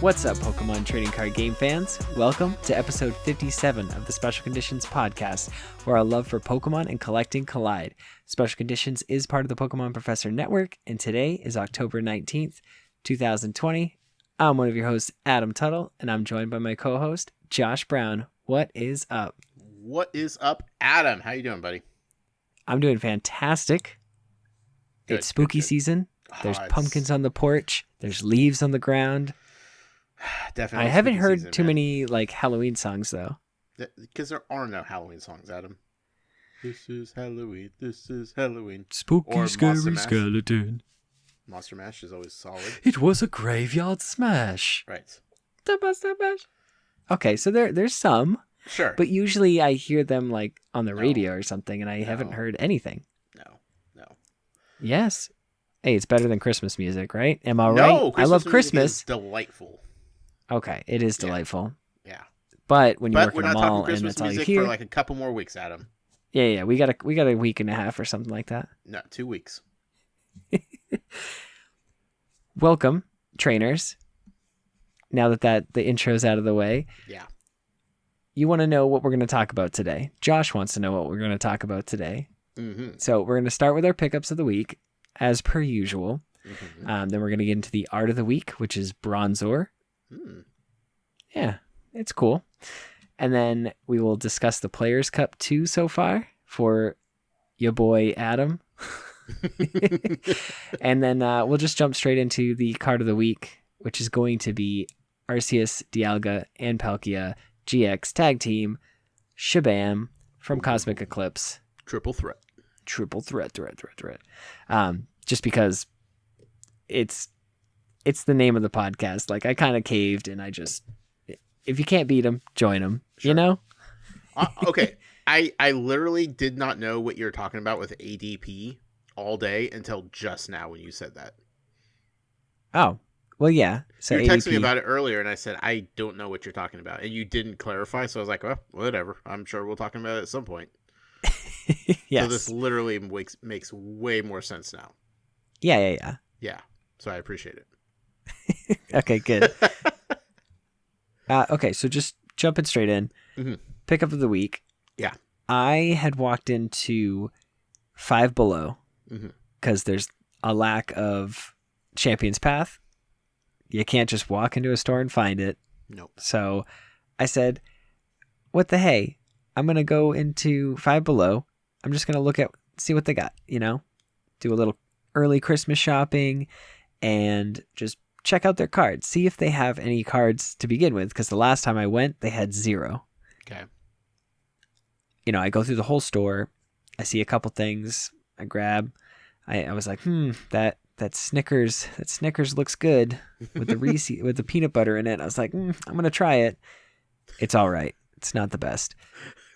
What's up, Pokemon trading card game fans? Welcome to episode 57 of the Special Conditions podcast, where our love for Pokemon and collecting collide. Special Conditions is part of the Pokemon Professor Network, and today is October 19th, 2020. I'm one of your hosts, Adam Tuttle, and I'm joined by my co-host, Josh Brown. What is up? What is up, Adam? How you doing, buddy? I'm doing fantastic. Good, it's spooky good. season. There's pumpkins on the porch. There's leaves on the ground. Definitely. I haven't heard too many like Halloween songs though. Because there are no Halloween songs, Adam. This is Halloween. This is Halloween. Spooky, or scary skeleton. Monster Mash is always solid. It was a graveyard smash. Right. Okay, so there's some. Sure. But usually I hear them like on the radio or something, and I haven't heard anything. No. Yes. Hey, it's better than Christmas music, right? Am I No, right? I love Christmas. Is delightful. Okay, it is delightful. Yeah. But when you work we're in a not mall talking and Christmas that's all you music hear, for like a couple more weeks, Adam. Yeah, we got a week and a half or something like that. No, 2 weeks. Welcome, trainers. Now that the intro's out of the way. Yeah. You want to know what we're going to talk about today. Josh wants to know what we're going to talk about today. Mm-hmm. So we're going to start with our pickups of the week, as per usual. Mm-hmm. Then we're going to get into the art of the week, which is Bronzor. Mm. Yeah, it's cool. And then we will discuss the Players' Cup 2 so far for your boy Adam. And then we'll just jump straight into the card of the week, which is going to be Arceus, Dialga, and Palkia GX Tag Team Shabam from Cosmic Eclipse. Triple threat. Just because it's the name of the podcast. Like I kind of caved, and if you can't beat them, join them. Sure. You know? Okay. I literally did not know what you're talking about with ADP all day until just now when you said that. Oh, well, yeah. So you texted ADP. me about it earlier, and I said, I don't know what you're talking about. And you didn't clarify, so I was like, well, whatever. I'm sure we'll talk about it at some point. Yes. So this literally makes way more sense now. Yeah. Yeah. So I appreciate it. Okay, good. Okay, so just jumping straight in. Mm-hmm. Pickup of the week. Yeah. I had walked into Five Below because there's a lack of Champion's Path. You can't just walk into a store and find it. Nope. So I said, what the hey? I'm going to go into Five Below. I'm just going to see what they got, do a little early Christmas shopping and just check out their cards. See if they have any cards to begin with, because the last time I went, they had 0. Okay. I go through the whole store. I see a couple things. I grab. I was like, that Snickers looks good with the Reese with the peanut butter in it. I was like, I'm gonna try it. It's all right. It's not the best.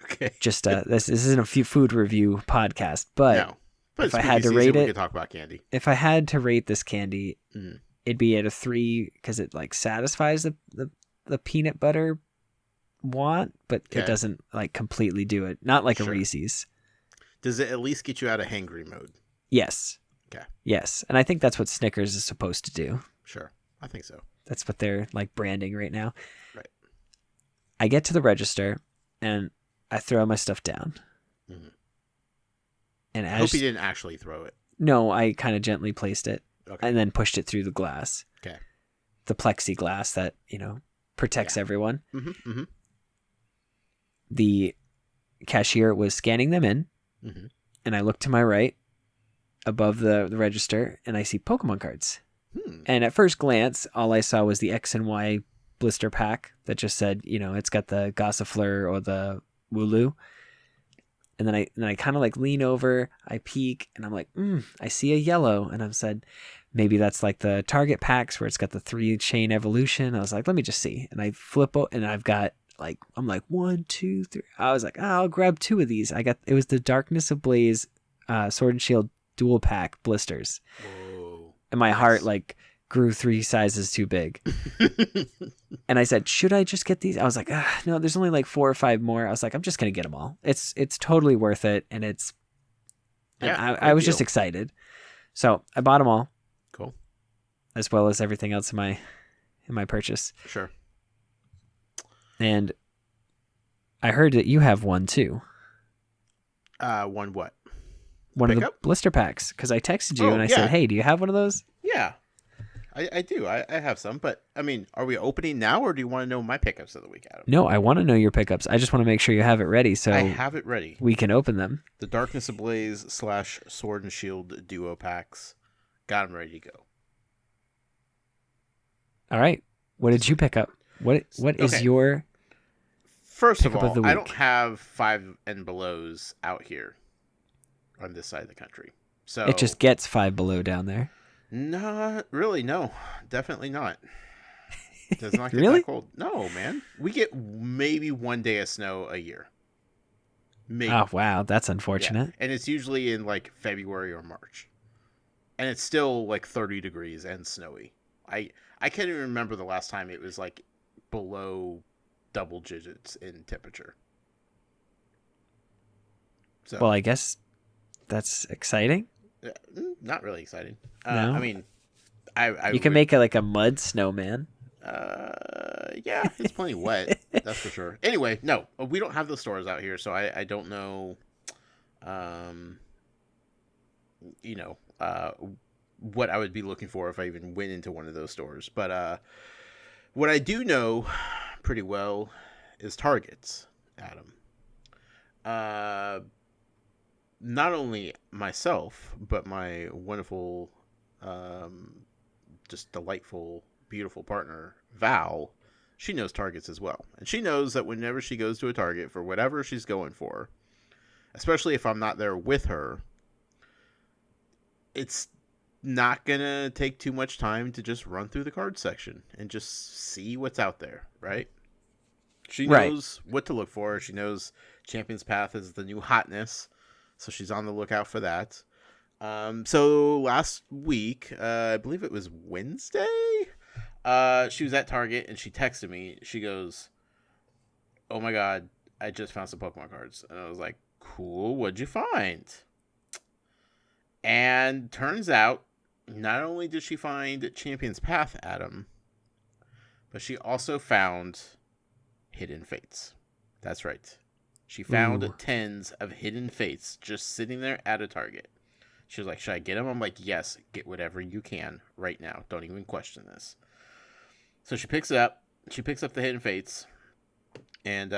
Okay. Just this isn't a food review podcast, but no. But if I had to rate we it, could talk about candy. If I had to rate this candy, it'd be at a 3 because it like satisfies the peanut butter want, but it doesn't like completely do it. Not like a Reese's. Does it at least get you out of hangry mode? Yes. Okay. Yes, and I think that's what Snickers is supposed to do. Sure, I think so. That's what they're like branding right now. Right. I get to the register and I throw my stuff down. Mm-hmm. And I hope you didn't actually throw it. No, I kind of gently placed it and then pushed it through the glass. Okay. The plexiglass that protects everyone. Mm-hmm. Mm-hmm. The cashier was scanning them in, and I look to my right above the register, and I see Pokemon cards. And at first glance, all I saw was the X and Y blister pack that just said, it's got the Gossifleur or the Wooloo. And then I kind of like lean over, I peek, and I'm like, I see a yellow. And I've said, maybe that's like the Target packs where it's got the 3-chain evolution. I was like, let me just see. And I flip and I've got I'm like 1, 2, 3. I was like, I'll grab 2 of these. It was the Darkness Ablaze Sword and Shield dual pack blisters. Whoa. And my heart like grew 3 sizes too big. And I said, should I just get these? I was like, no, there's only like 4 or 5 more. I was like, I'm just going to get them all. It's totally worth it. And I was just excited. So I bought them all. Cool. As well as everything else in in my purchase. Sure. And I heard that you have one too. One what? One Pickup? of the blister packs. Because I texted you and I said, hey, do you have one of those? Yeah. I do. I have some, but I mean, are we opening now, or do you want to know my pickups of the week, Adam? No, I want to know your pickups. I just want to make sure you have it ready, so I have it ready. We can open them. The Darkness Ablaze / Sword and Shield duo packs. Got them ready to go. All right. What did you pick up? What is your First of all, I don't have 5 and belows out here on this side of the country. So it just gets 5 below down there. Not really, no. Definitely not. It does not get really? that cold. No, man. We get maybe 1 day of snow a year. Maybe. Oh, wow. That's unfortunate. Yeah. And it's usually in like February or March. And it's still like 30 degrees and snowy. I can't even remember the last time it was like below double digits in temperature. So, well, I guess that's exciting. Not really exciting. No? I mean, you can make it like a mud snowman. Yeah, it's plenty wet. That's for sure. Anyway, no, we don't have those stores out here, so I don't know. What I would be looking for if I even went into one of those stores. But what I do know pretty well is Targets, Adam. Not only myself, but my wonderful, just delightful, beautiful partner, Val, she knows Targets as well. And she knows that whenever she goes to a Target for whatever she's going for, especially if I'm not there with her, it's not going to take too much time to just run through the card section and just see what's out there, right? She knows what to look for. She knows Champion's Path is the new hotness. So she's on the lookout for that. So last week, I believe it was Wednesday, she was at Target and she texted me. She goes, "Oh my God, I just found some Pokemon cards." And I was like, "Cool, what'd you find?" And turns out, not only did she find Champion's Path, Adam, but she also found Hidden Fates. That's right. She found tens of Hidden Fates just sitting there at a Target. She was like, "Should I get them?" I'm like, "Yes, get whatever you can right now. Don't even question this." So she picks it up. She picks up the Hidden Fates. And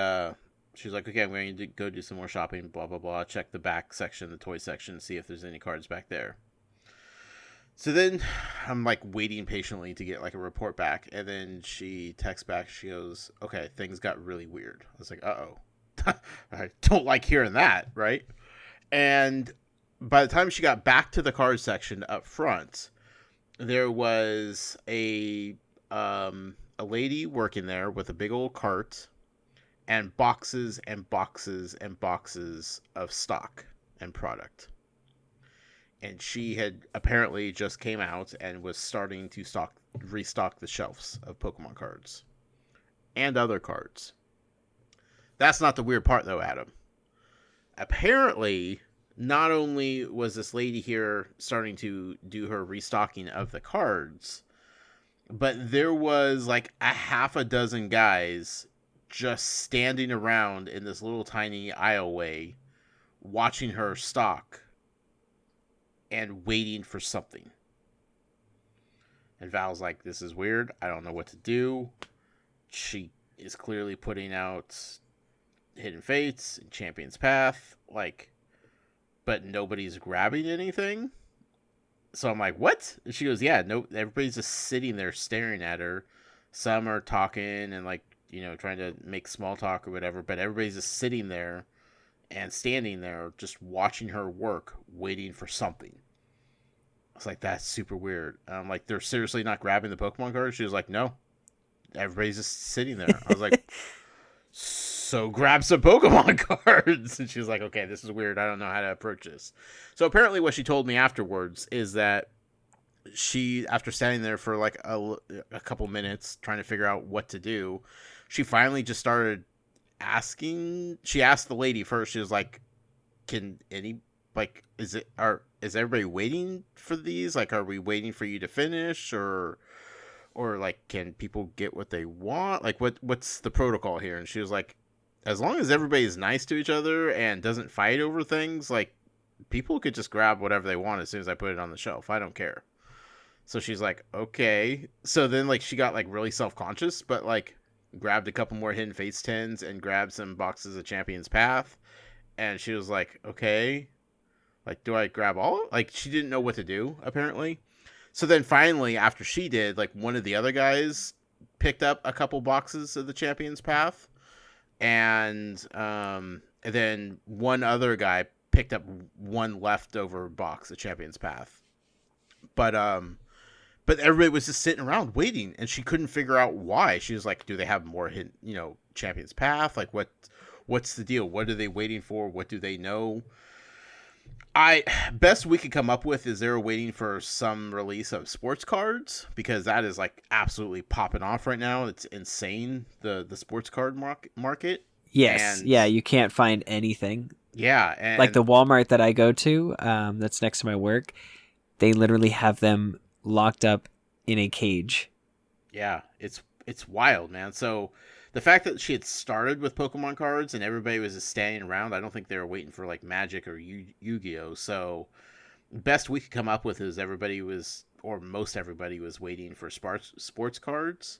she's like, "Okay, I'm going to go do some more shopping, blah, blah, blah. Check the back section, the toy section, see if there's any cards back there." So then I'm like waiting patiently to get like a report back. And then she texts back. She goes, "Okay, things got really weird." I was like, "Uh-oh." I don't like hearing that, right? And by the time she got back to the card section up front, there was a lady working there with a big old cart and boxes and boxes and boxes of stock and product. And she had apparently just came out and was starting to restock the shelves of Pokemon cards and other cards. That's not the weird part, though, Adam. Apparently, not only was this lady here starting to do her restocking of the cards, but there was like a half a dozen guys just standing around in this little tiny aisleway watching her stock and waiting for something. And Val's like, "This is weird. I don't know what to do." She is clearly putting out Hidden Fates and Champion's Path, like, but nobody's grabbing anything. So I'm like, "What?" And she goes, "Yeah, no, everybody's just sitting there staring at her. Some are talking and like, trying to make small talk or whatever, but everybody's just sitting there and standing there just watching her work, waiting for something." I was like, "That's super weird." I'm like, "They're seriously not grabbing the Pokemon cards?" She was like, "No, everybody's just sitting there." I was like, "So grab some Pokemon cards." And she was like, "Okay, this is weird. I don't know how to approach this." So apparently what she told me afterwards is that she, after standing there for like a couple minutes trying to figure out what to do, she finally just started asking. She asked the lady first. She was like, is everybody waiting for these? Like, are we waiting for you to finish? Or or like, can people get what they want? Like, what's the protocol here? And she was like, as long as everybody's nice to each other and doesn't fight over things, like, people could just grab whatever they want as soon as I put it on the shelf. I don't care. So she's like, okay. So then, like, she got, like, really self-conscious, but, like, grabbed a couple more Hidden Fates tins and grabbed some boxes of Champion's Path. And she was like, okay, like, do I grab all? Like, she didn't know what to do, apparently. So then finally, after she did, like, one of the other guys picked up a couple boxes of the Champion's Path. And then one other guy picked up one leftover box of Champion's Path. But everybody was just sitting around waiting, and she couldn't figure out why. She was like, do they have more hidden, Champion's Path? Like, what's the deal? What are they waiting for? What do they know? Best we could come up with is they're waiting for some release of sports cards, because that is, like, absolutely popping off right now. It's insane, the sports card market. Yes. Yeah, you can't find anything. Yeah. And like the Walmart that I go to, that's next to my work, they literally have them locked up in a cage. Yeah, it's wild, man. So the fact that she had started with Pokemon cards and everybody was just standing around, I don't think they were waiting for, like, Magic or Yu-Gi-Oh! So best we could come up with is most everybody was waiting for sports cards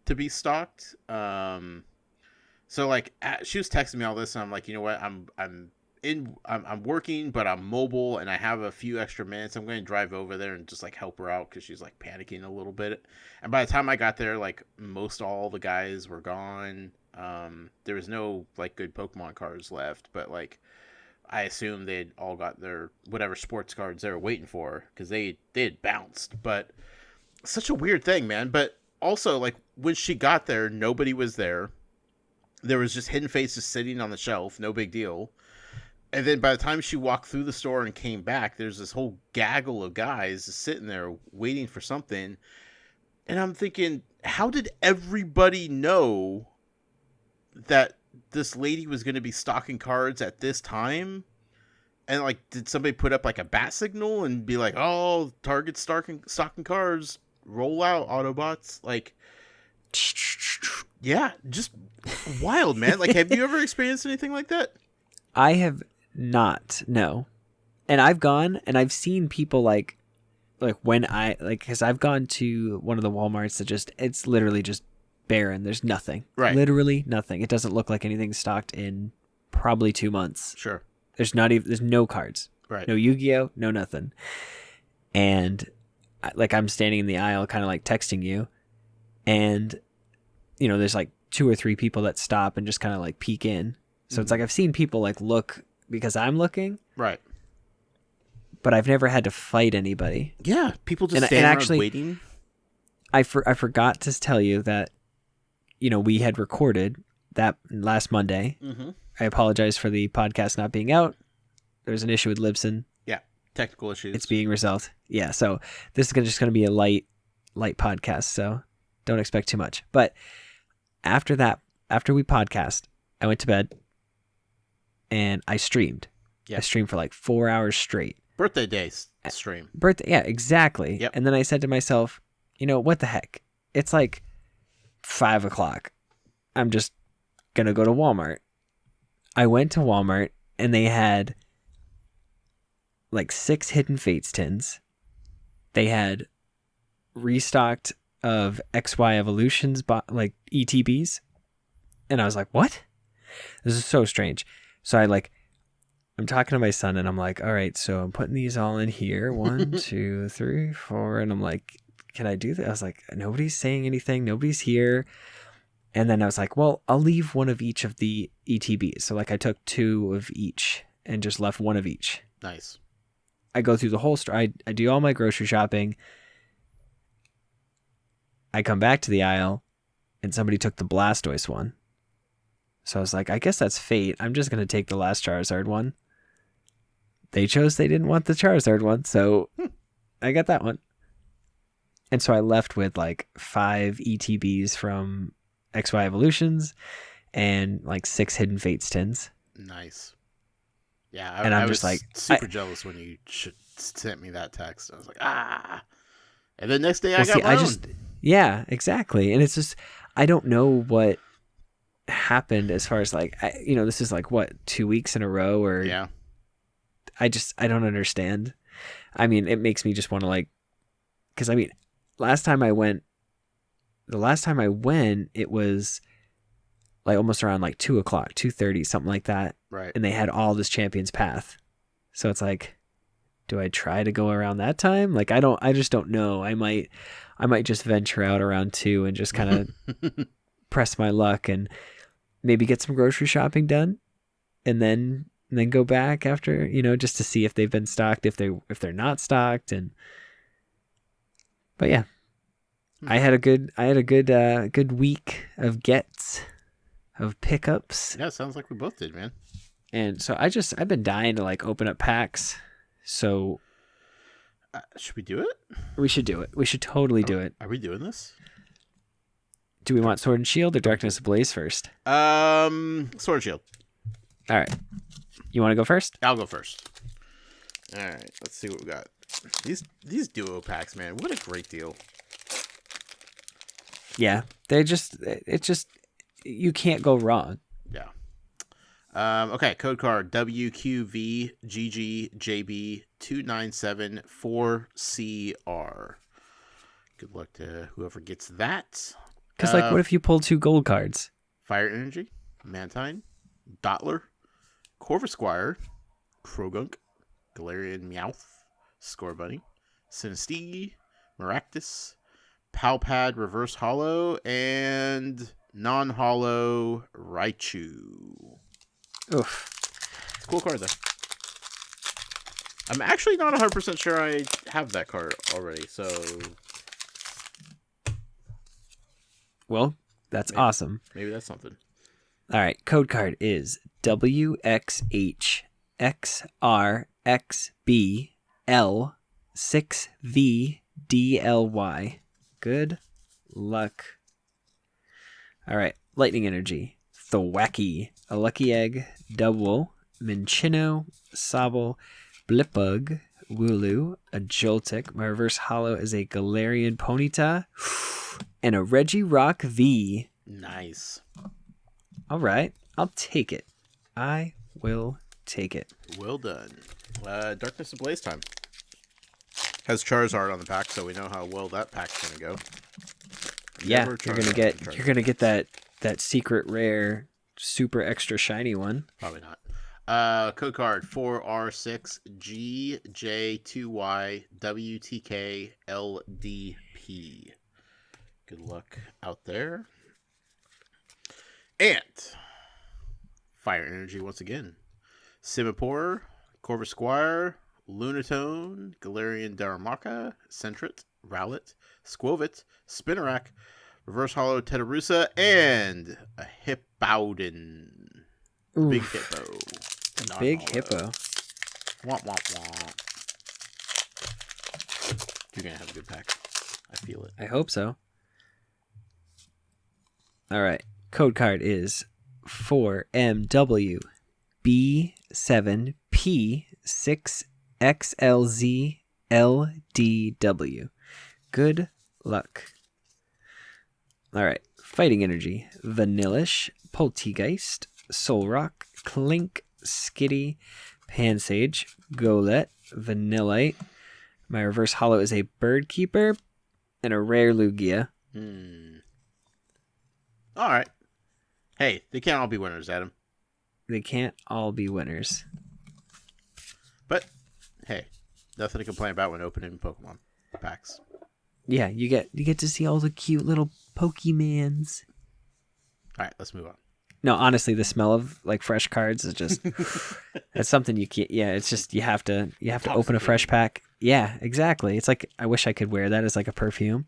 to be stocked. So, like, she was texting me all this, and I'm like, you know what? I'm working, but I'm mobile, and I have a few extra minutes. I'm going to drive over there and just, like, help her out, because she's, like, panicking a little bit. And by the time I got there, like, most all the guys were gone. There was no, like, good Pokemon cards left, but, like, I assume they'd all got their whatever sports cards they were waiting for, because they had bounced. But such a weird thing, man. But also, like, when she got there, nobody was there. There was just Hidden Fates just sitting on the shelf, no big deal. And then by the time she walked through the store and came back, there's this whole gaggle of guys just sitting there waiting for something. And I'm thinking, how did everybody know that this lady was going to be stocking cards at this time? And, like, did somebody put up, like, a bat signal and be like, oh, Target's stocking cards, roll out, Autobots? Like, yeah, just wild, man. Like, have you ever experienced anything like that? I have not, no. And I've gone and I've seen people like when because I've gone to one of the Walmarts that it's literally just barren. There's nothing. Right. Literally nothing. It doesn't look like anything's stocked in probably 2 months. Sure. There's no cards. Right. No Yu-Gi-Oh, no nothing. And I'm standing in the aisle kind of like texting you, and there's like 2 or 3 people that stop and just kind of like peek in. So it's like I've seen people like look because I'm looking. Right. But I've never had to fight anybody. Yeah, people just stand around waiting. I forgot to tell you that, we had recorded that last Monday. Mm-hmm. I apologize for the podcast not being out. There's an issue with Libsyn. Yeah, technical issues. It's being resolved. Yeah, so this is just going to be a light podcast, so don't expect too much. But after we podcast, I went to bed and I streamed. Yeah. I streamed for like 4 hours straight. Birthday day stream. Yeah, exactly. Yep. And then I said to myself, what the heck? It's like 5:00. I'm just going to go to Walmart. I went to Walmart and they had like 6 Hidden Fates tins. They had restocked of XY Evolutions, like ETBs. And I was like, what? This is so strange. So I'm talking to my son and I'm like, all right, so I'm putting these all in here. 1, 2, 3, 4. And I'm like, can I do that? I was like, nobody's saying anything. Nobody's here. And then I was like, well, I'll leave one of each of the ETBs. So I took 2 of each and just left 1 of each. Nice. I go through the whole store. I do all my grocery shopping. I come back to the aisle and somebody took the Blastoise one. So I was like, I guess that's fate. I'm just going to take the last Charizard one. They didn't want the Charizard one, so I got that one. And so I left with like 5 ETBs from XY Evolutions and like 6 Hidden Fates tins. Nice. Yeah, I was just like super jealous when you sent me that text. I was like, ah. And the next day I got my own. Yeah, exactly. And it's just, I don't know what happened as far as like, this is like what, 2 weeks in a row or Yeah. I don't understand. I mean, it makes me just want to like, because I mean, the last time I went, it was like almost around like 2:00, 2:30, something like that. Right. And they had all this Champion's Path. So it's like, do I try to go around that time? Like, I just don't know. I might just venture out around 2 and just kind of press my luck and maybe get some grocery shopping done and then go back after, just to see if they've been stocked, if they're not stocked. But yeah, I had a good week of pickups. Yeah, sounds like we both did, man. And so I've been dying to like open up packs. So should we do it? We should do it. We should totally do it. Are we doing this? Do we want Sword and Shield or Darkness Ablaze first? Sword and Shield. All right. You want to go first? I'll go first. All right. Let's see what we got. These duo packs, man. What a great deal. Yeah. You can't go wrong. Yeah. Okay. Code card WQVGGJB2974CR. Good luck to whoever gets that. Because, what if you pull 2 gold cards? Fire Energy, Mantine, Dottler, Corvisquire, Krogunk, Galarian Meowth, Scorbunny, Sinistee, Maractus, Palpad Reverse Hollow, and non-hollow Raichu. Oof. Cool card, though. I'm actually not 100% sure I have that card already, so... Well, that's awesome. Maybe that's something. All right. Code card is WXHXRXBL6VDLY. Good luck. All right. Lightning Energy. Thwacky. A Lucky Egg. Double. Minchino. Sobble. Blipbug. Wooloo. A Joltik. My reverse hollow is a Galarian Ponyta. And a Regirock V. Nice. All right. I'll take it. I will take it. Well done. Darkness Ablaze time. Has Charizard on the pack, so we know how well that pack's gonna go. Yeah, you're gonna get that secret rare, super extra shiny one. Probably not. Code card 4R6GJ2YWTKLDP. Good luck out there. And Fire Energy once again. Simipour, Corvisquire, Lunatone, Galarian Darumaka, Sentret, Rowlet, Squovit, Spinarak, Reverse Hollow Teddiursa, and a Hippowdon. Big Hippo. Big Hippo. Womp womp womp. You're gonna have a good pack. I feel it. I hope so. All right. Code card is 4MWB7P6XLZLDW. Good luck. All right. Fighting Energy. Vanillish, Poltegeist, Solrock, Clink, Skitty, Pansage, Golett, Vanillite. My reverse hollow is a Bird Keeper and a rare Lugia. All right. Hey, they can't all be winners, Adam. They can't all be winners. But, hey, nothing to complain about when opening Pokemon packs. Yeah, you get to see all the cute little Pokemans. All right, let's move on. No, honestly, the smell of like fresh cards is just that's something you can't. Yeah, it's just you have to open a fresh pack. Yeah, exactly. It's like I wish I could wear that as like a perfume.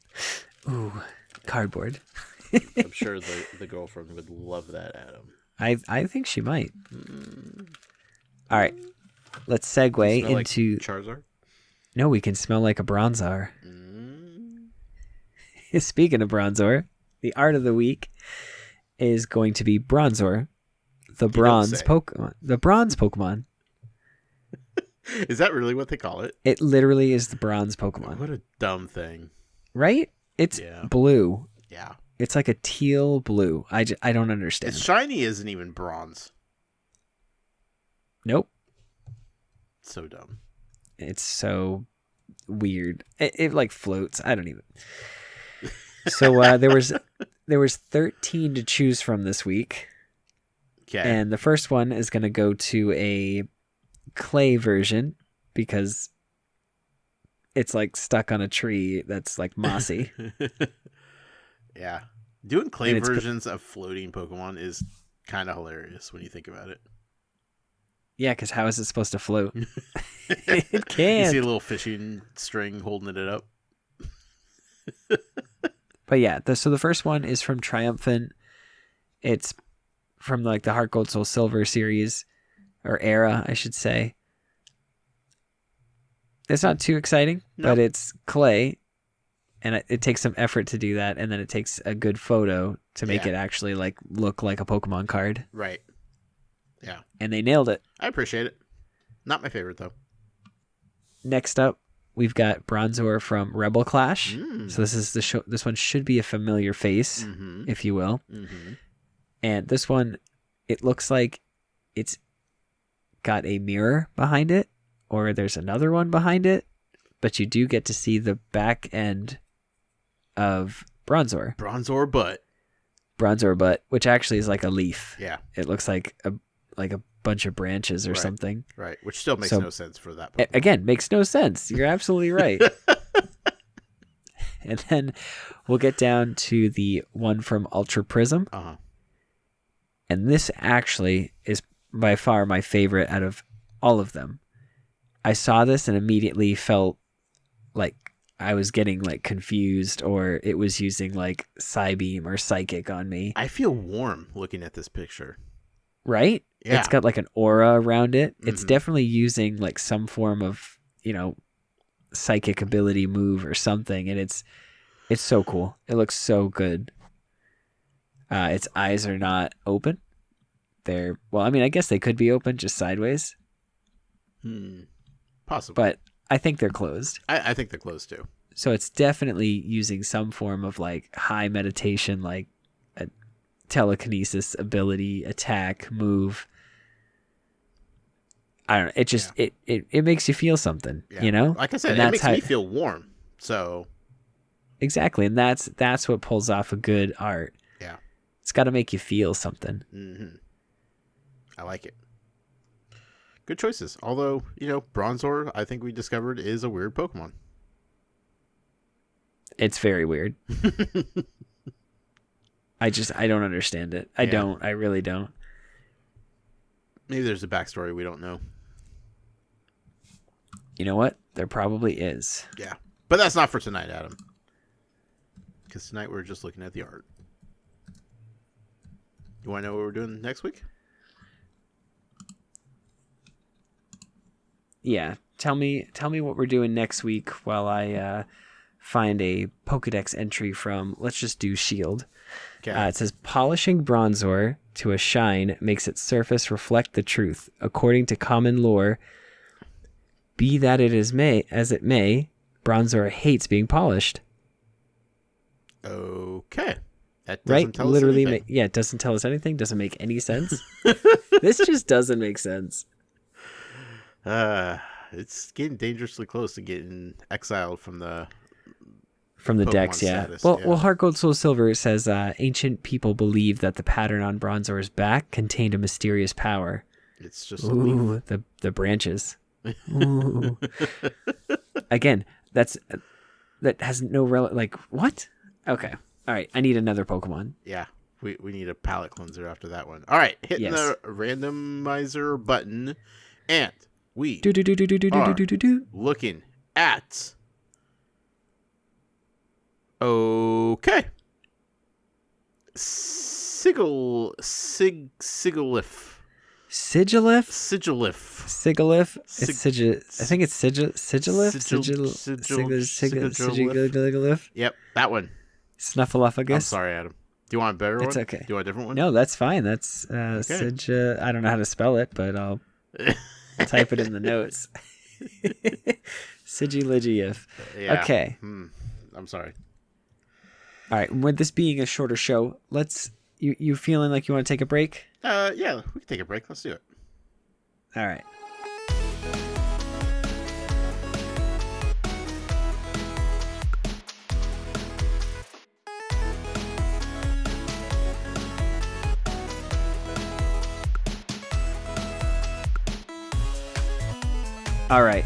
Ooh, cardboard. I'm sure the girlfriend would love that, Adam. I think she might. All right, let's segue into like Charizard. No, we can smell like a Bronzor. Speaking of Bronzor, the art of the week is going to be Bronzor, the bronze Pokemon. The bronze Pokemon. Is that really what they call it? It literally is the bronze Pokemon. What a dumb thing. Right? It's blue. Yeah. It's like a teal blue. I don't understand. Its shiny isn't even bronze. Nope. So dumb. It's so weird. It like floats. I don't even. So there was 13 to choose from this week. Okay. And the first one is going to go to a clay version because it's like stuck on a tree that's like mossy. Yeah. Doing clay versions of floating Pokemon is kind of hilarious when you think about it. Yeah, because how is it supposed to float? It can't. You see a little fishing string holding it up. But yeah, so the first one is from Triumphant. It's from like the Heart Gold Soul Silver series, or era, I should say. It's not too exciting, but it's clay, and it takes some effort to do that, and then it takes a good photo to make it actually like look like a Pokemon card. Right. Yeah. And they nailed it. I appreciate it. Not my favorite though. Next up, we've got Bronzor from Rebel Clash. So this is this one should be a familiar face, if you will. And this one, it looks like it's got a mirror behind it, or there's another one behind it, but you do get to see the back end of Bronzor. Bronzor butt, which actually is like a leaf. Yeah. It looks like a bunch of branches or something. Right. Which still makes no sense for that Pokemon. Again, makes no sense. You're absolutely right. And then we'll get down to the one from Ultra Prism. And this actually is by far my favorite out of all of them. I saw this and immediately felt like I was getting like confused, or it was using like Psybeam or Psychic on me. I feel warm looking at this picture. Right? Yeah. It's got like an aura around it. It's definitely using like some form of, psychic ability move or something. And it's so cool. It looks so good. Its eyes are not open. I guess they could be open just sideways. Possibly. But I think they're closed. I think they're closed too. So it's definitely using some form of like high meditation, like a telekinesis ability, attack, move. I don't know. It just it makes you feel something, Like I said, it makes me feel warm. So exactly, and that's what pulls off a good art. Yeah, it's got to make you feel something. I like it. Good choices. Although, Bronzor, I think we discovered, is a weird Pokemon. It's very weird. I don't understand it. I don't. I really don't. Maybe there's a backstory we don't know. You know what? There probably is. Yeah. But that's not for tonight, Adam. Because tonight we're just looking at the art. You want to know what we're doing next week? Yeah. Tell me what we're doing next week while I find a Pokedex entry from, let's just do Shield. Okay. It says, polishing Bronzor to a shine makes its surface reflect the truth. According to common lore, be that as it may, Bronzor hates being polished. Okay. That doesn't tell us anything. It doesn't tell us anything. Doesn't make any sense. This just doesn't make sense. It's getting dangerously close to getting exiled from the decks, status, Well, Heart Gold Soul Silver says ancient people believe that the pattern on Bronzor's back contained a mysterious power. It's just the branches. Ooh. Again, that has no like what? Okay, all right. I need another Pokemon. Yeah, we need a palate cleanser after that one. All right, hitting the randomizer button, and we are looking at. Okay. Sigilyph. I think it's Sigilyph. Sigilyph. Yep, that one. Snuffleupagus. I'm sorry, Adam. Do you want a better one? It's okay. Do you want a different one? No, that's fine. That's I don't know how to spell it, but I'll type it in the notes. Sigilyph. Yeah. Okay. I'm sorry. All right. With this being a shorter show, you feeling like you want to take a break? Yeah, we can take a break. Let's do it. All right. All right.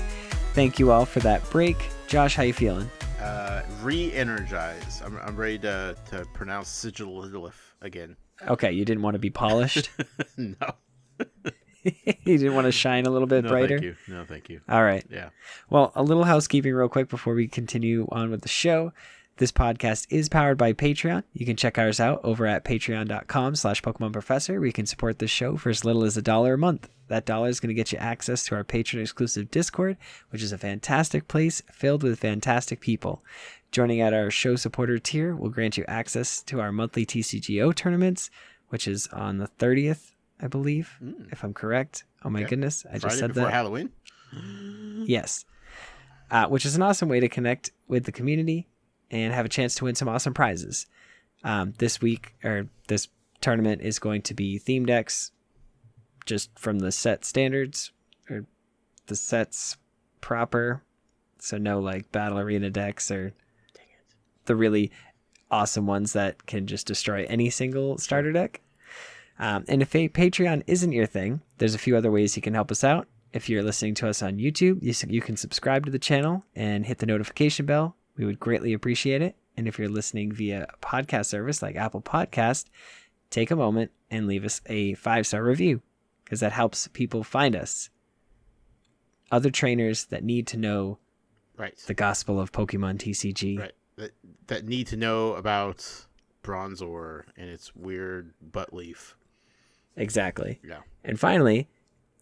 Thank you all for that break. Josh, how you feeling? Re-energized. I'm ready to pronounce sigillith again. Okay, you didn't want to be polished? No. You didn't want to shine a little bit brighter? Thank you. No, thank you. All right. Yeah. Well, a little housekeeping real quick before we continue on with the show. This podcast is powered by Patreon. You can check ours out over at patreon.com/Pokemon Professor, where you can support this show for as little as $1 a month. That $1 is going to get you access to our patron exclusive Discord, which is a fantastic place filled with fantastic people. Joining at our show supporter tier will grant you access to our monthly TCGO tournaments, which is on the 30th, I believe, if I'm correct. Oh my goodness, I just said that. Before Halloween? Yes. Which is an awesome way to connect with the community and have a chance to win some awesome prizes. This tournament is going to be theme decks just from the set standards or the sets proper. So no like battle arena decks or the really awesome ones that can just destroy any single starter deck. And if Patreon isn't your thing, there's a few other ways you can help us out. If you're listening to us on YouTube, you can subscribe to the channel and hit the notification bell. We would greatly appreciate it. And if you're listening via a podcast service like Apple Podcast, take a moment and leave us a 5-star review because that helps people find us. Other trainers that need to know the gospel of Pokemon TCG. Right. That need to know about Bronzor and its weird butt leaf. Exactly. Yeah. And finally,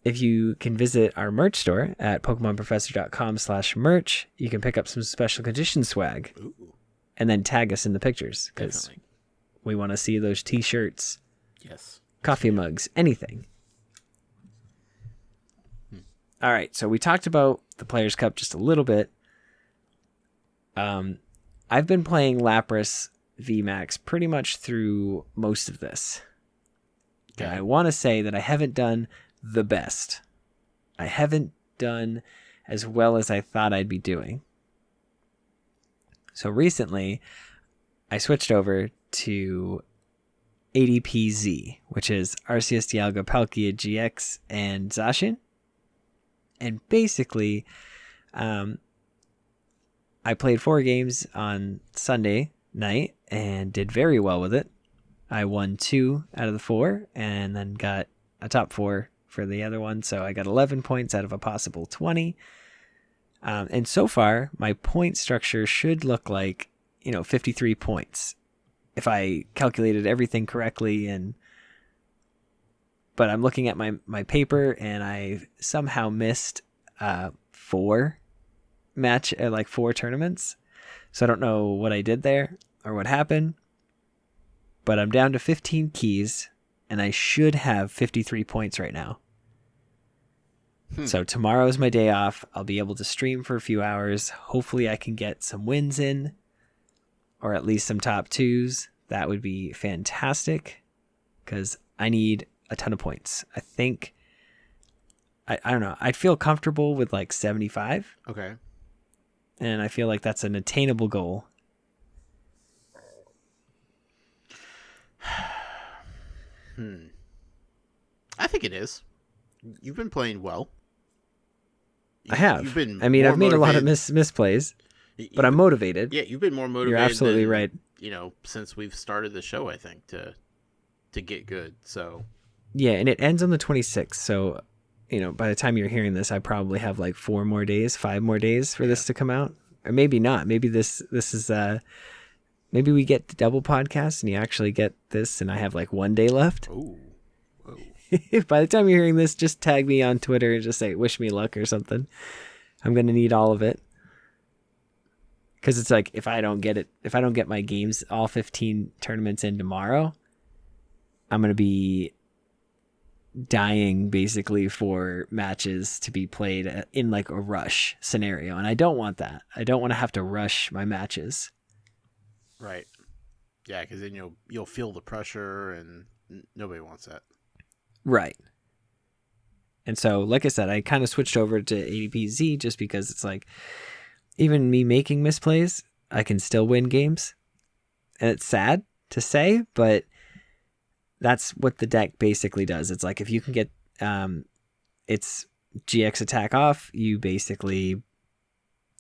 if you can visit our merch store at PokemonProfessor.com/merch, you can pick up some special condition swag. Ooh. And then tag us in the pictures because we want to see those t-shirts, coffee mugs, anything. All right. So we talked about the Players' Cup just a little bit. I've been playing Lapras VMAX pretty much through most of this. Okay. And I want to say that I haven't done the best. I haven't done as well as I thought I'd be doing. So recently, I switched over to ADPZ, which is Arceus, Dialga, Palkia, GX, and Zacian. And basically, I played 4 games on Sunday night and did very well with it. I won 2 out of the 4 and then got a top 4 for the other one. So I got 11 points out of a possible 20. And so far, my point structure should look like, 53 points if I calculated everything correctly. But I'm looking at my paper and I somehow missed 4 tournaments. So I don't know what I did there or what happened. But I'm down to 15 keys and I should have 53 points right now. So tomorrow is my day off. I'll be able to stream for a few hours. Hopefully I can get some wins in or at least some top 2s. That would be fantastic because I need a ton of points. I think, I don't know. I'd feel comfortable with like 75. Okay. And I feel like that's an attainable goal. I think it is. You've been playing well. I have. I've made a lot of misplays, but I'm motivated. Yeah, you've been more motivated. You're absolutely right. Since we've started the show, I think to get good. So yeah, and it ends on the 26th. So by the time you're hearing this, I probably have like 5 more days for this to come out, or maybe not. Maybe this is maybe we get the double podcast and you actually get this, and I have like 1 day left. Ooh. By the time you're hearing this, just tag me on Twitter and just say, wish me luck or something. I'm going to need all of it. Because it's like, if I don't get my games, all 15 tournaments in tomorrow, I'm going to be dying basically for matches to be played in like a rush scenario. And I don't want that. I don't want to have to rush my matches. Right. Yeah, because then you'll feel the pressure, and nobody wants that. Right. And so, like I said, I kind of switched over to ADPZ just because it's like, even me making misplays, I can still win games. And it's sad to say, but that's what the deck basically does. It's like if you can get its GX attack off, you basically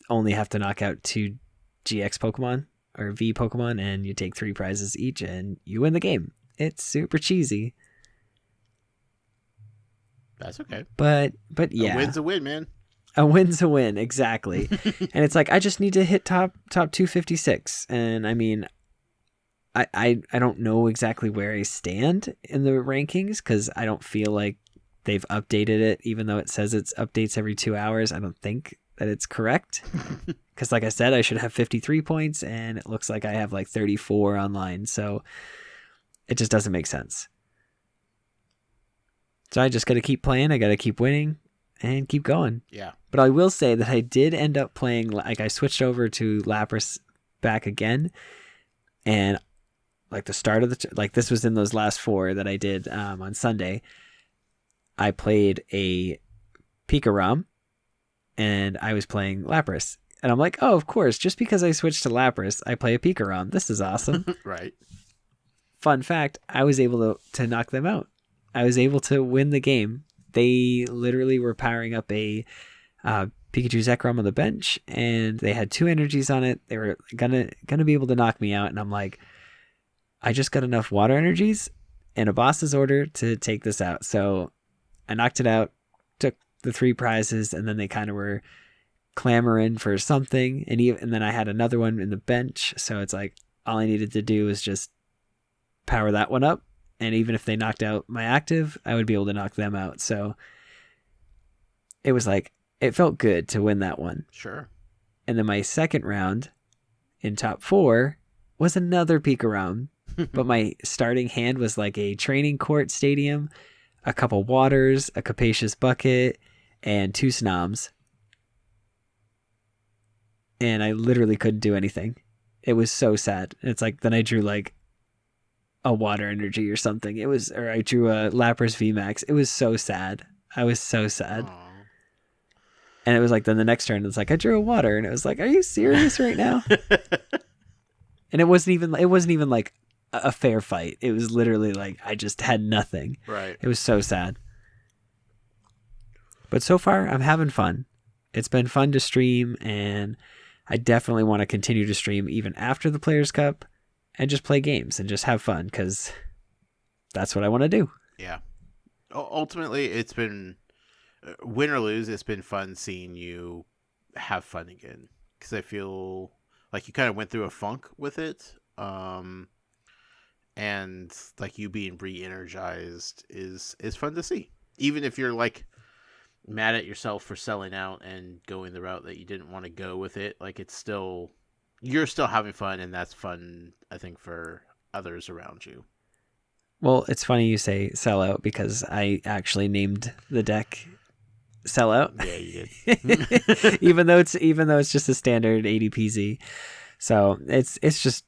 only have to knock out 2 GX Pokemon or V Pokemon, and you take 3 prizes each, and you win the game. It's super cheesy. That's okay. But yeah. A win's a win, man. A win's a win, exactly. And it's like, I just need to hit top 256. And I mean, I don't know exactly where I stand in the rankings, because I don't feel like they've updated it, even though it says it's updates every 2 hours. I don't think that it's correct. Because like I said, I should have 53 points, and it looks like I have like 34 online. So it just doesn't make sense. So I just got to keep playing. I got to keep winning and keep going. Yeah. But I will say that I did end up playing, like I switched over to Lapras back again. And like the start of like this was in those last 4 that I did on Sunday. I played a Pikarom and I was playing Lapras. And I'm like, oh, of course, just because I switched to Lapras, I play a Pikarom. This is awesome. Right. Fun fact, I was able to knock them out. I was able to win the game. They literally were powering up a Pikachu Zekrom on the bench, and they had 2 energies on it. They were gonna be able to knock me out, and I'm like, I just got enough water energies and a boss's order to take this out. So I knocked it out, took the 3 prizes, and then they kind of were clamoring for something, and then I had another one in the bench. So it's like all I needed to do was just power that one up. And even if they knocked out my active, I would be able to knock them out. So it was like, it felt good to win that one. Sure. And then my second round in top 4 was another Pikarom. But my starting hand was like a training court stadium, a couple waters, a capacious bucket, and 2 Snoms. And I literally couldn't do anything. It was so sad. It's like, then I drew like a water energy or something. Or I drew a Lapras VMAX. It was so sad. I was so sad. Aww. And it was like, then the next turn, it's like, I drew a water, and it was like, are you serious right now? And it wasn't even like a fair fight. It was literally like, I just had nothing. Right. It was so sad. But so far, I'm having fun. It's been fun to stream, and I definitely want to continue to stream even after the Players' Cup and just play games and just have fun, because that's what I want to do. Yeah. Ultimately, it's been, win or lose, it's been fun seeing you have fun again, because I feel like you kind of went through a funk with it. And like you being re-energized is fun to see. Even if you're like mad at yourself for selling out and going the route that you didn't want to go with it, like you're still having fun, and that's fun, I think, for others around you. Well, it's funny you say sellout, because I actually named the deck Sellout. Yeah, you did. even though it's just a standard ADPZ. So it's just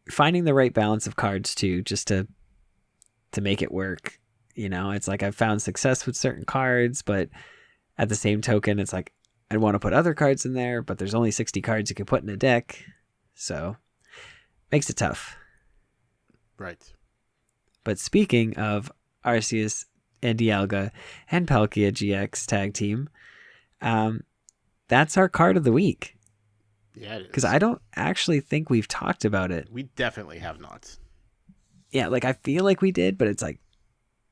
finding the right balance of cards too, just to make it work. You know, it's like I've found success with certain cards, but at the same token, it's like I'd want to put other cards in there, but there's only 60 cards you can put in a deck. So makes it tough. Right. But speaking of Arceus and Dialga and Palkia GX tag team, that's our card of the week. Yeah, it is. Because I don't actually think we've talked about it. We definitely have not. Yeah, like I feel like we did, but it's like,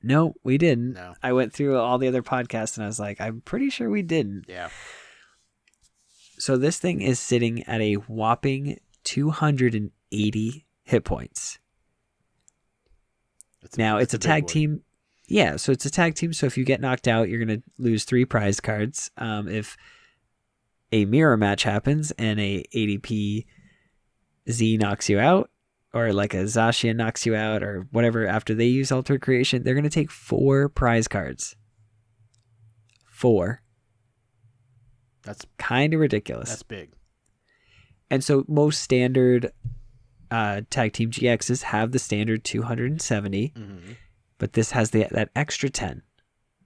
no, we didn't. No. I went through all the other podcasts and I was like, I'm pretty sure we didn't. Yeah. So this thing is sitting at a whopping 280 hit points. Now it's a tag team. Yeah, so it's a tag team. So if you get knocked out, you're going to lose 3 prize cards. If a mirror match happens and a ADP Z knocks you out, or like a Zacian knocks you out, or whatever, after they use Altered Creation, they're going to take 4 prize cards. 4. That's kind of ridiculous. That's big. And so most standard tag team GXs have the standard 270, but this has that extra 10.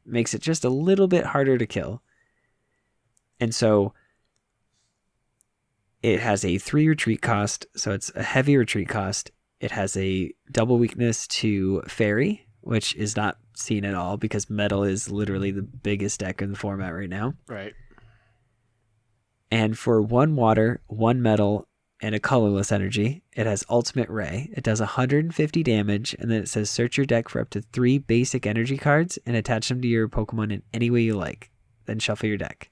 Makes it just a little bit harder to kill. And so it has a 3 retreat cost, so it's a heavy retreat cost. It has a double weakness to Fairy, which is not seen at all because Metal is literally the biggest deck in the format right now. Right. And for 1 water, 1 metal, and a colorless energy, it has Ultimate Ray. It does 150 damage, and then it says search your deck for up to 3 basic energy cards and attach them to your Pokemon in any way you like. Then shuffle your deck.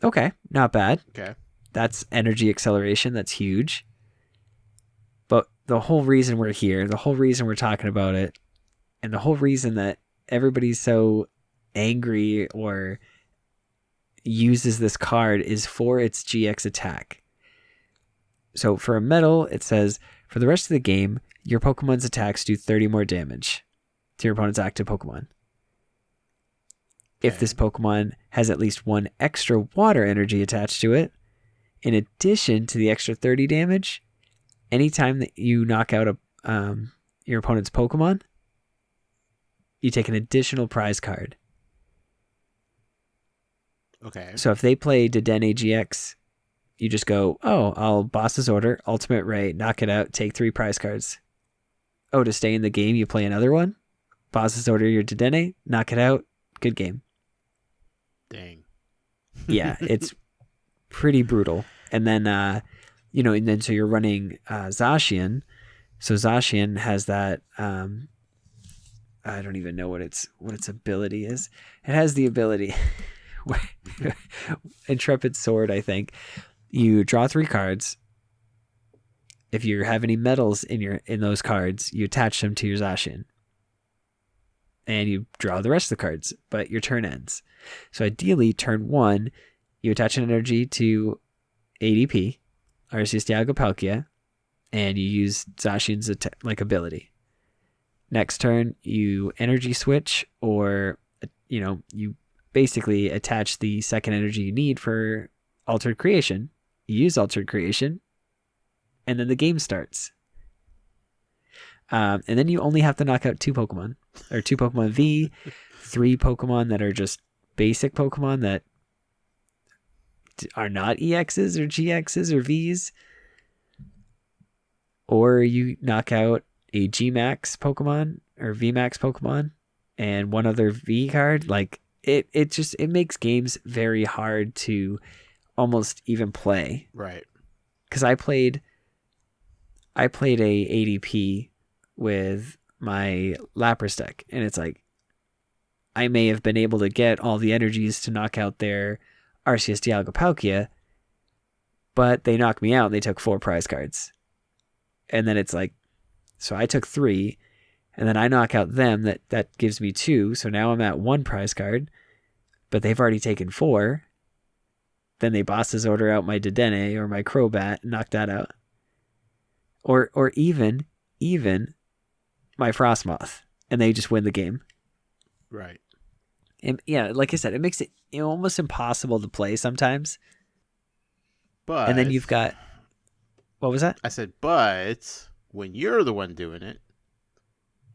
Okay, not bad. Okay. That's energy acceleration. That's huge. But the whole reason we're here, the whole reason we're talking about it, and the whole reason that everybody's so angry or uses this card is for its GX attack. So for a metal, it says, for the rest of the game, your Pokemon's attacks do 30 more damage to your opponent's active Pokemon. If this Pokemon has at least 1 extra water energy attached to it, in addition to the extra 30 damage, anytime that you knock out your opponent's Pokemon, you take an additional prize card. Okay. So if they play Dedenne GX, you just go, oh, I'll Boss's Order, Ultimate Ray, knock it out, take 3 prize cards. Oh, to stay in the game, you play another one? Boss's Order your Dedenne, knock it out, good game. Dang. Yeah, it's pretty brutal. And then, and then so you're running Zacian. So Zacian has that, I don't even know what its ability is. It has the ability, Intrepid Sword, I think. You draw 3 cards. If you have any metals in those cards, you attach them to your Zacian. And you draw the rest of the cards, but your turn ends. So ideally, turn 1, you attach an energy to ADP, Arceus, Dialga, Palkia, and you use Zacian's ability. Next turn, you energy switch, or you basically attach the second energy you need for Altered Creation. You use Altered Creation, and then the game starts. And then you only have to knock out 2 Pokemon, or 2 Pokemon V, 3 Pokemon that are just basic Pokemon that are not EXs or GXs or Vs. Or you knock out a G-Max Pokemon or V-Max Pokemon and 1 other V card. Like it makes games very hard to almost even play. Right. Because I played a ADP with my Lapras deck, and it's like I may have been able to get all the energies to knock out their Arceus, Dialga, Palkia, but they knocked me out and they took 4 prize cards. And then it's like, so I took 3, and then I knock out them, that gives me 2, so now I'm at 1 prize card, but they've already taken 4. Then they Boss's Order out my Dedenne or my Crobat and knock that out. Or even my Frostmoth, and they just win the game. Right. And yeah, like I said, it makes it almost impossible to play sometimes. But and then you've got, what was that? I said, but when you're the one doing it,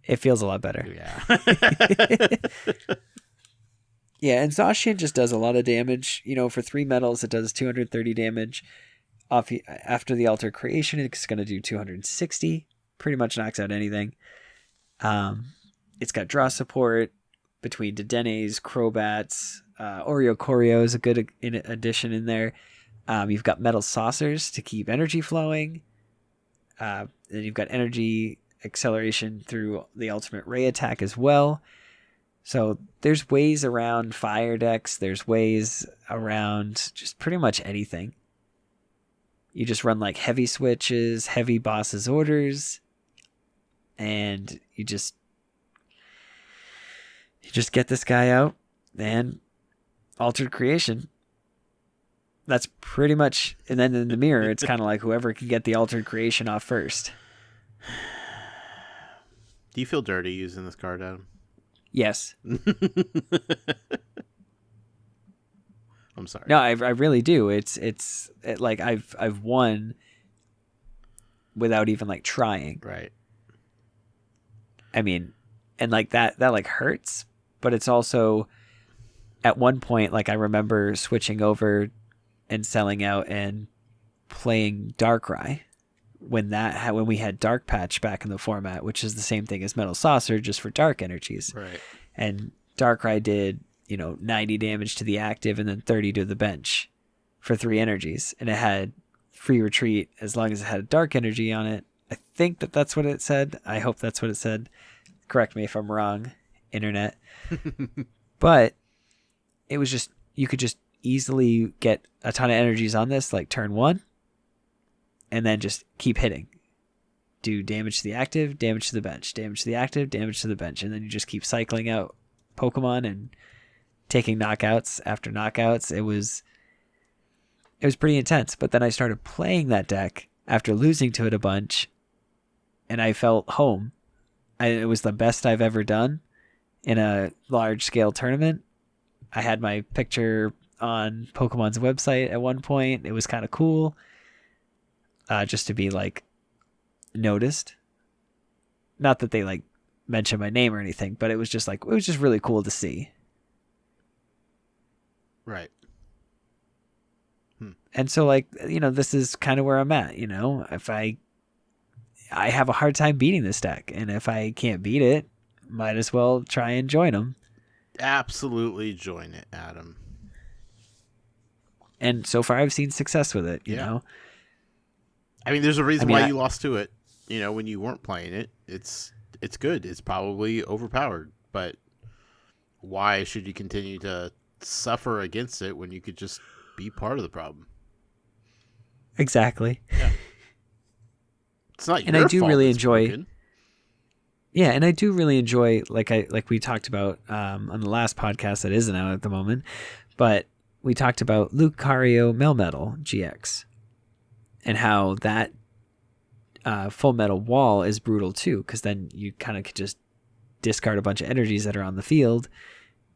it feels a lot better. Yeah. Yeah, and Zacian just does a lot of damage. For 3 metals, it does 230 damage. After the Alter Creation, it's going to do 260. Pretty much knocks out anything. It's got draw support between Dedennes, Crobats, Oreo is a good addition in there. You've got Metal Saucers to keep energy flowing. Then you've got energy acceleration through the Ultimate Ray attack as well. So there's ways around fire decks. There's ways around just pretty much anything. You just run like heavy switches, heavy Boss's Orders, and you just get this guy out and Altered Creation. That's pretty much, and then in the mirror, it's kind of like whoever can get the Altered Creation off first. Do you feel dirty using this card, Adam? Yes. I'm sorry. No, I really do. It's like I've won without even like trying. Right. I mean, and like that like hurts, but it's also at one point, like I remember switching over and selling out and playing Darkrai when we had Dark Patch back in the format, which is the same thing as Metal Saucer, just for dark energies. Right. And Darkrai did, 90 damage to the active and then 30 to the bench for 3 energies. And it had free retreat as long as it had a dark energy on it. I think that's what it said. I hope that's what it said. Correct me if I'm wrong, internet. But it was just, you could just easily get a ton of energies on this, like turn 1, and then just keep hitting. Do damage to the active, damage to the bench, damage to the active, damage to the bench, and then you just keep cycling out Pokemon and taking knockouts after knockouts. It was pretty intense. But then I started playing that deck after losing to it a bunch, and I felt home. It was the best I've ever done in a large-scale tournament. I had my picture on Pokemon's website at one point. It was kind of cool, just to be like noticed. Not that they like mention my name or anything, but it was just really cool to see. Right. And so like, this is kind of where I'm at, if I have a hard time beating this deck, and if I can't beat it, might as well try and join them. Absolutely join it, Adam. And so far I've seen success with it, you know. I mean, there's a reason why you lost to it, when you weren't playing it. It's good. It's probably overpowered, but why should you continue to suffer against it when you could just be part of the problem? Exactly. Yeah. It's not your and I do fault really it's enjoy broken. Yeah, and I do really enjoy, like we talked about on the last podcast that isn't out at the moment, but we talked about Lucario Melmetal GX and how that full metal wall is brutal too, because then you kind of could just discard a bunch of energies that are on the field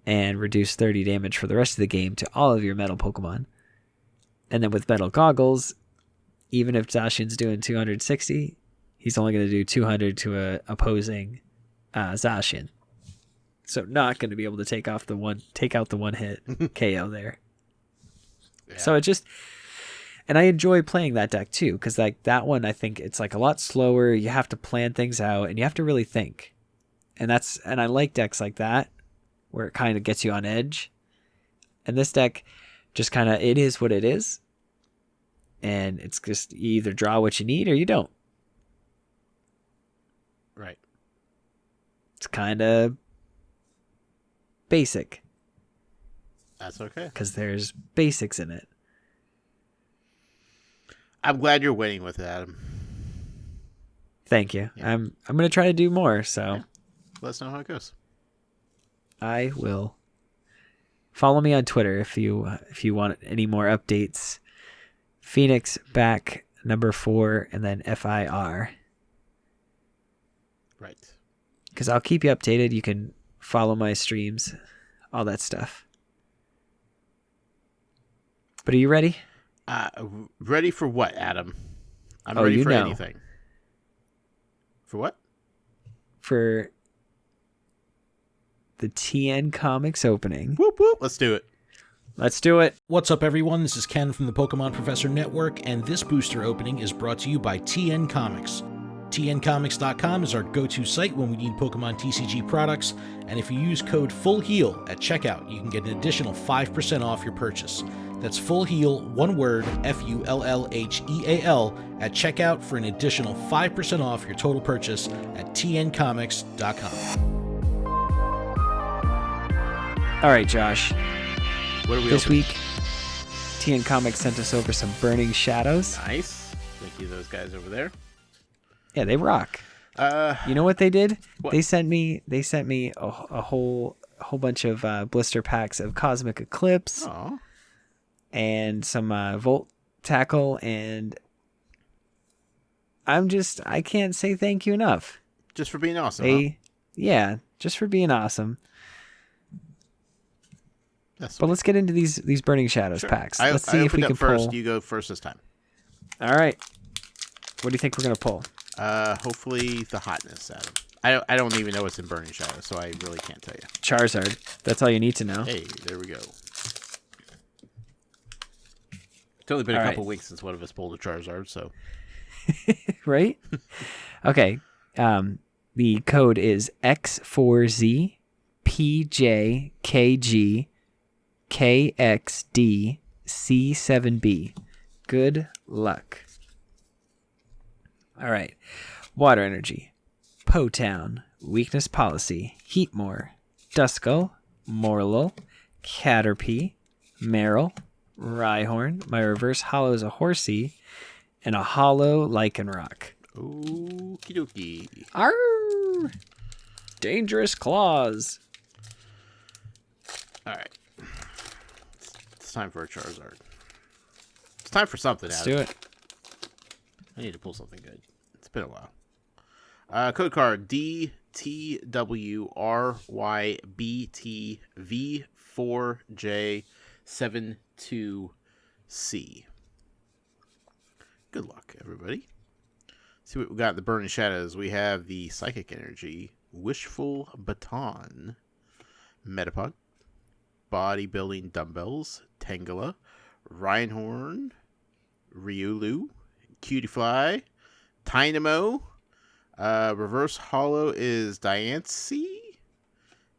and reduce 30 damage for the rest of the game to all of your metal Pokemon. And then with metal goggles, even if Zacian's doing 260, he's only going to do 200 to a opposing Zacian. So not going to be able to take out the one hit KO there. Yeah. So it just, and I enjoy playing that deck too, because like that one, I think it's like a lot slower. You have to plan things out and you have to really think. And I like decks like that where it kind of gets you on edge. And this deck just kind of, it is what it is. And it's just, you either draw what you need or you don't. Right. It's kind of basic. That's okay. Because there's basics in it. I'm glad you're winning with it, Adam. Thank you. Yeah. I'm going to try to do more, so. Yeah. Let us know how it goes. I will. Follow me on Twitter if you want any more updates. Phoenix back #4 and then FIR. Right. Because I'll keep you updated. You can follow my streams, all that stuff. But are you ready? Ready for what, Adam? I'm ready for anything. For what? For the TN Comics opening. Whoop, whoop. Let's do it. Let's do it. What's up, everyone? This is Ken from the Pokemon Professor Network, and this booster opening is brought to you by TN Comics. TNComics.com is our go-to site when we need Pokemon TCG products, and if you use code FULLHEAL at checkout, you can get an additional 5% off your purchase. That's FULLHEAL, one word, FULLHEAL, at checkout for an additional 5% off your total purchase at TNComics.com. All right, Josh. What are we this week? TN Comics sent us over some Burning Shadows. Nice. Thank you, those guys over there. Yeah, they rock. You know what they did? What? They sent me a whole bunch of blister packs of Cosmic Eclipse. Aww. And some Volt Tackle, and I can't say thank you enough. Just for being awesome. Yeah, just for being awesome. But let's get into these Burning Shadows packs. Let's see if we can first. pull. You go first this time. All right. What do you think we're gonna pull? Hopefully the hotness, Adam. I don't even know what's in Burning Shadow, so I really can't tell you. Charizard. That's all you need to know. Hey, there we go. It's only been a couple weeks since one of us pulled a Charizard, so. Right? Okay. The code is X4ZPJKGKXDC7B. Good luck. All right. Water Energy. Potown. Weakness Policy. Heatmore. Duskull. Morlul. Caterpie. Meryl. Rhyhorn. My reverse hollow is a Horsey. And a hollow Lycanroc. Okie dokie. Arr! Dangerous Claws. All right. It's time for a Charizard. It's time for something, Let's Adam. do it. I need to pull something good. It's been a while. Code card DTWRYBTV4J72C. Good luck, everybody. See what we got in the Burning Shadows. We have the Psychic Energy, Wishful Baton, Metapod, Bodybuilding Dumbbells, Tangela, Rhyhorn, Riolu, Cutiefly, Tynamo, Reverse Hollow is Diancie,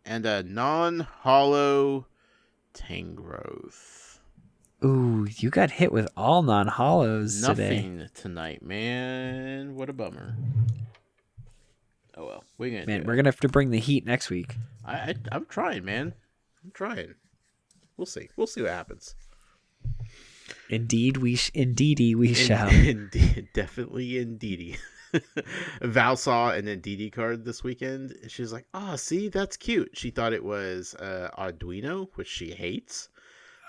and a non-hollow Tangrowth. Ooh, you got hit with all non-hollows today. Nothing tonight, man. What a bummer. Oh well, we're gonna. Man, we're gonna have to bring the heat next week. I'm trying, man. I'm trying. We'll see. We'll see what happens. Indeed, we shall. Indeed, definitely, indeedy. Val saw an Indeedee card this weekend. And she's like, "Oh, see, that's cute." She thought it was Arduino, which she hates.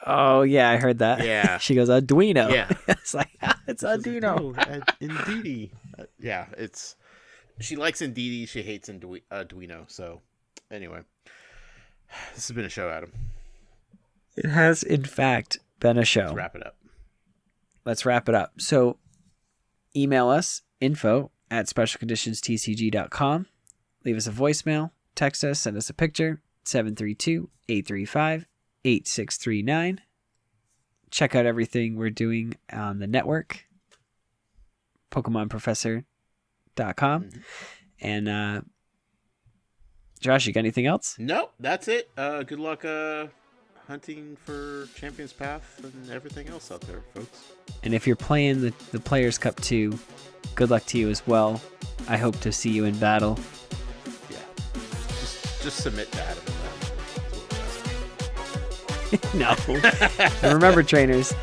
Oh yeah, I heard that. Yeah. She goes Arduino. Yeah. It's like it's Arduino. Indeedee. Yeah, it's. She likes Indeedee. She hates Arduino. So, anyway, this has been a show, Adam. It has, in fact, been a show. Let's wrap it up. So, email us, info@specialconditionstcg.com. Leave us a voicemail, text us, send us a picture, 732-835-8639. Check out everything we're doing on the network, PokemonProfessor.com. Mm-hmm. And, Josh, you got anything else? Nope, that's it. Good luck hunting for Champions Path and everything else out there, folks. And if you're playing the Players Cup 2, good luck to you as well. I hope to see you in battle. Yeah. Just submit to Adam. No. And remember, trainers,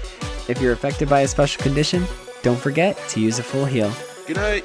if you're affected by a special condition, don't forget to use a full heal. Good night.